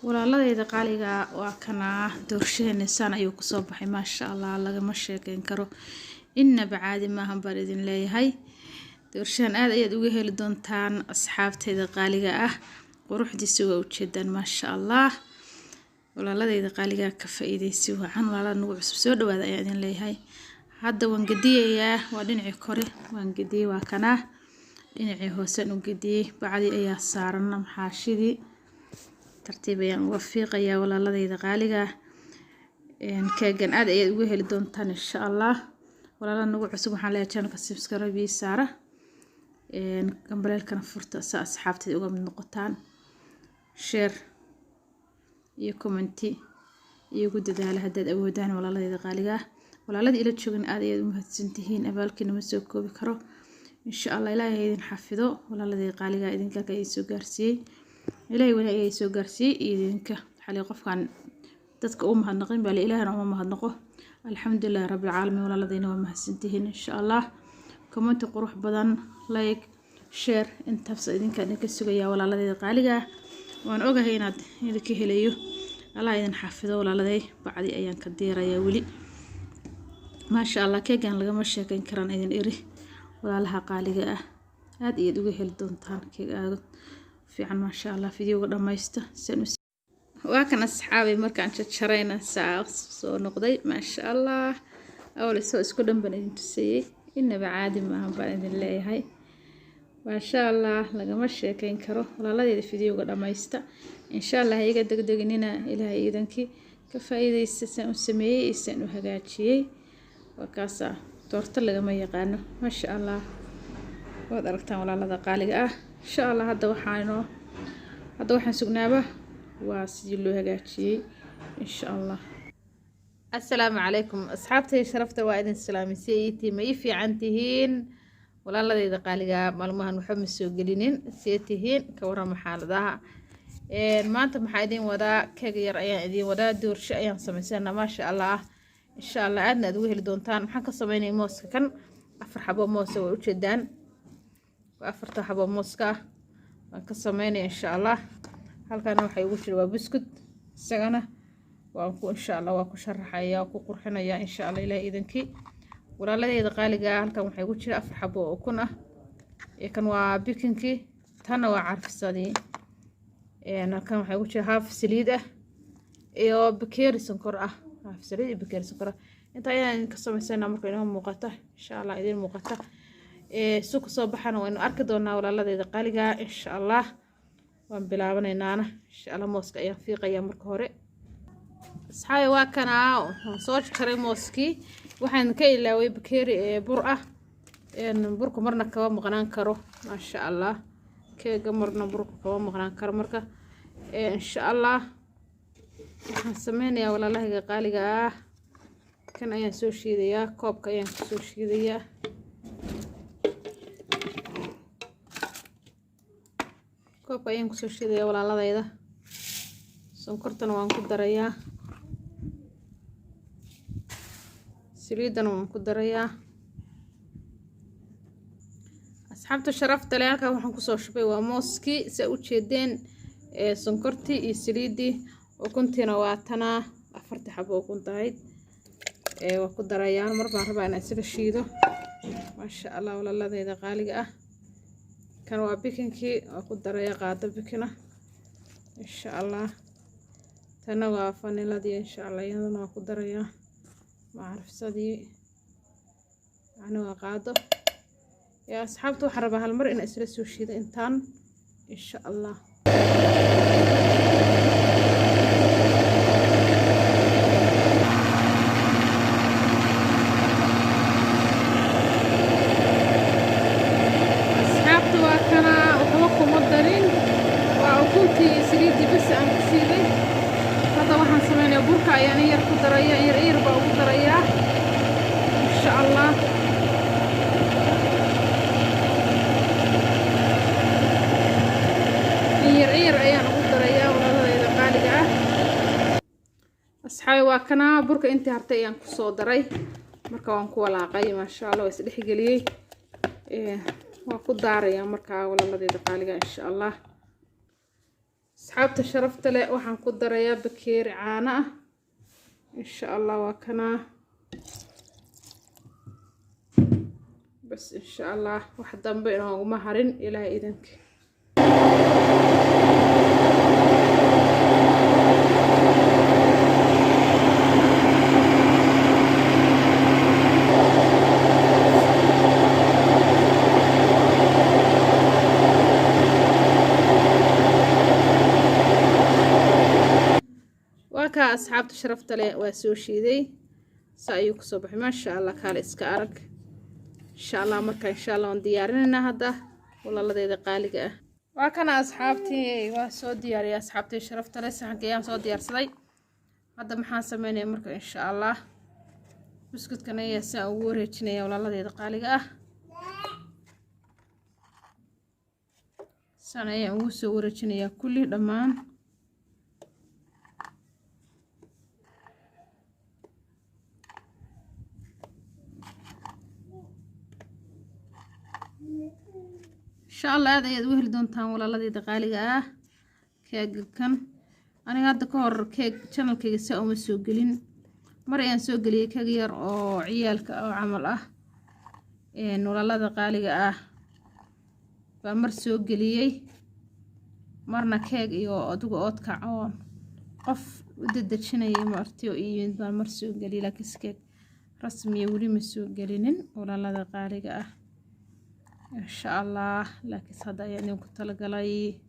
walaaladayda qaaliga waa kana doorsheena san ayuu ku soo baxay maasha Allah lagama sheekeyn karo inaba caadi maahan baan idin leeyahay doorshaan aad ayaad uga heli doontaan asxaabtayda qaaliga ah quruxdiisa waa ujeedaan maasha Allah walaaladayda qaaliga ka faa'iideysi waxaan walaalaha nagu cusub soo dhawaada ayaan idin leeyahay hadda waan gadiyayaa waa dhinacii kore waan gadiyay waa kana dhinacii hoose u gadiyay bacdi ayaa saaran maxaashidii tartiib ayaan uga fiiqayaa walaaladayda qaaliga keegan aad ayaad uga heli doontaan insha Allah walaalaha nagu cusub waxaan leeyahay channelka subscribe ii saara gambalelkana furta sa asxaabtayda uga mid noqotaan share iyo comment iyo ugu dadaala haddaad awoodaan walaaladayda qaaliga walaalada ila joogan aad ayaad u mahadsantihiin abaalkiina ma soo koobi karo insha Allah ilaahay idin xafido walaaladayda qaaliga idinka ay soo gaarsiiyay ilaahay wanaag ay soo gaarsiiyay idinka xalay qofkan dadka u mahadnaqin baa ilaahana uma mahadnaqo alxamdulillaah rabbil caalamiin walaaladayna waa mahadsantihiin insha Allah comment qurux badan like share intaas idinka sugaya walaaladayda qaaliga waan ogahay inaad idinka helayo Allah idin xafido walaaladay bacdi ayaan ka diirayaa wali maasha Allah keegan lagama sheekeyn karaan idin iri walaalaha qaaliga ah aad ayaad uga heli doontaan keeg aad fiican maasha Allah fiidiyowga dhamaysta waa kan asxaabay markaan jarjarayna saa soo noqday maasha Allah awli soo isku dhanban idin tusayay inaba caadi maahan baan idin leeyahay maasha Allah lagama sheekeyn karo walaaladayda fiidiyowga dhamaysta insha Allah iyaga degdeginina ilaahay idankii ka faa'iideysta san u sameeyay san u hagaajiyay wakaasa doorta lagama yaqaano maasha Allah waad aragtaan walaalada qaaliga ah insha Allah hadda waxaan sugnaaba waa sidii loo hagaajiyay insha Allah assalaamu calaykum asxaabtay sharafta waa idin salaamisay ma ii fiican tihiin walaaladayda qaaliga maalmahan waxa ma soo gelinin seetihiin ka warama xaaladaha maanta maxaa idin wadaa keeg yar ayaan idin wadaa doorsho ayaan samaysanaa maasha Allah insha Allah aadna aad uga heli doontaan maxaan ka sameynay mooska kan 4 xabo moos way u jeedaan 4 xabo mooska waan ka sameynay insha Allah halkaana waxa ugu jira waa biskud isagana waan ku insha Allah waa ku sharaxayaa ku qurxinayaa insha Allah ilaahay idankii walaaladayda qaaliga halkan waxa ugu jira 4 xabo oo kun ah kan waa bikinkii tan waa carfisadii halkan waxa ugu jira haaf saliid ah iyo bakeeri sonkor ah haaf saliid iyo bakeeri sonkor inta ayaan ka sameysana marka inoo muuqata insha Allah idin muuqata suuq soo baxana waynu arki doonaa walaaladayda qaaliga insha Allah waan bilaabanaynaa insha Allah mooska ayaan fiiqayaa marka hore asxaabay waa kana soo jaray mooskii waxaan ka ilaaway bakeeri bur ah burku marna kaba maqnaan karo maasha Allah keega marna burku kaba maqnaan karo marka insha Allah waxaan sameynayaa walaalahayga qaaliga ah kan ayaan soo shiidayaa koobka ayaan soo shiidayaa koobka ayaan ku soo shiidayaa walaaladayda sonkortana waan ku darayaa saliidana waan ku darayaa asxaabta sharafta leh halka waxaan ku soo shubay waa mooskii sa u jeedeen sonkortii iyo saliidii ukuntiina waa tana 4 xabo ukun tahay waa ku darayaa mar baan rabaa inaan isaga shiido maasha Allah walaaladayda qaaliga ah kan waa bikinkii waa ku darayaa qaado bikina insha Allah tana waa faniladii insha Allah iyadana waa ku darayaa maarifsadii yani waa qaado يا أصحابتو حربها هالمرة إن أسرس وشيد إنتان إن شاء الله أصحابتو وكنا وحوكم مدرين وعقولتي سريدي بس أنا كسيدي هذا واحد سمعني بركة يعني يركض دريا يربا ودريا إن شاء الله asxaabay waa kana burka intii hartay ayaan ku soo daray marka waan ku walaaqay ma sha Allah is dhex galiyay waa ku daaraya marka walaaladayda qaaliga insha Allah asxaabta sharafta leh waxaan ku darayaa bakeeri caano ah insha allah waa kana bas insha allah wax dambe inooguma harin ilaahay idanka وكا أصحاب شرفت لي واسوشي ذي سايوك صبح ما شاء الله كان إسكارك إن شاء الله مركا إن شاء الله ديارنا هذا والله الله ذي قالقة وكان أصحابتي واسو ديار يا أصحابتي شرفت لي سحق أيام صو ديار صدي هذا محاسب مني مركا إن شاء الله بسكت كان يسا وريتني والله الله ذي قالقة سنة يوسو وريتني كل دمان إن شاء الله هذا يدوهل دونتان ولا الذي دقالي كيك كان أنا هذا كور كيك channel كيك سأو مسوقلين مرة سوقلي كيك ير أو عيال أو عمل إن ولا الذي دقالي فمر سوقلي مرنا كيك يو أدوق أوت كعون قف ودد شني مرتيو إيين فمر سوقلي لكن كيك رسمي ولي مسوقلين ولا الذي دقالي إن شاء الله لكن هذا يعني كنت لقلي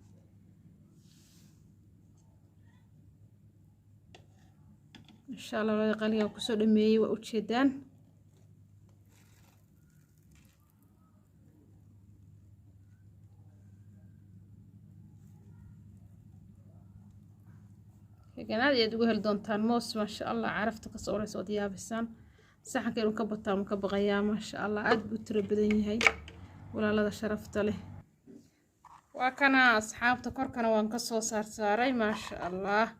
إن شاء الله ولا قلي وكسر دمي وأتشدان كأناد يدوه الدونتان موس ما شاء الله عرفت قصورة سعودية بسان صح كانوا كبطة مكبغيا ما شاء الله عاد بتربدني هاي ولا لا شرفت له وكان أصحاب تكركنا وانقصوا صار ساري ما شاء الله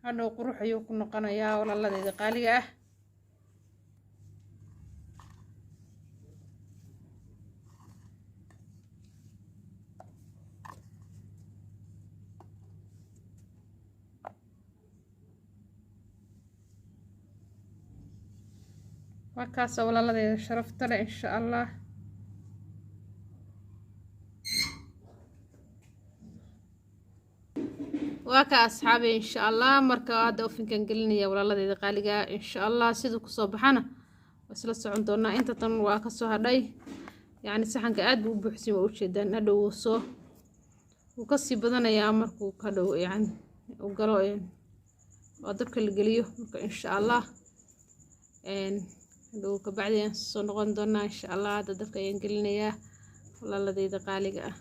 هذا قروح يكون قنايا ولا لا ذي قالية وكاس ولا لا ذي شرفت له إن شاء الله وكا أصحابي إن شاء الله مركا هذا وفين كان قلني ولا الله ذي قالقة إن شاء الله سيدك صبحنا وسلسة عندنا أنت تنو وكسو هداي يعني سحن قاعد بوحسي وشدان هذا وصو وكسي بدنا يا أمركو كدو يعني وقالوا وأدبك اللي قليه إن شاء الله إن لو كبعدين صنغون دونا إن شاء الله هذا دبك ينقلني يا ولا الله ذي قالقة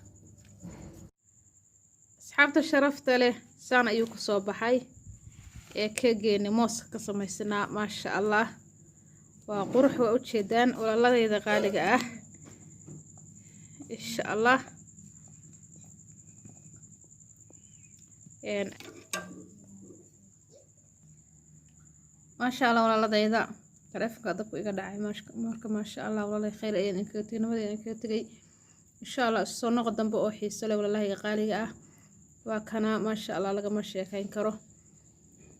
أصحابته شرفت له سان أيوك صباحي كجيني موس كسميسنا ما شاء الله وقروح وأتشدان ولا الله إذا قالقة إن شاء الله يعني ما شاء الله ولا الله إذا تعرف كذا كوي كذا ما شاء الله والله خير إنك تنودي إنك تجي إن شاء الله الصنع قدام بأوحي سلا ولا الله قالقة وكنا ما شاء الله لقى ماشي كاين كرو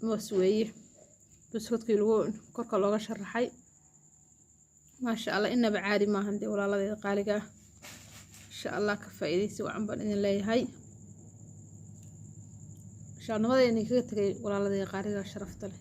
موسوي بسكوت كيلو كرك لوغا شرحي ما شاء الله إن بعادي ما هندي ولا الله قالقة إن شاء الله كفايديسي وعن بإذن الله هاي إن شاء الله ما إنك تجي ولا الله قالقة شرفت له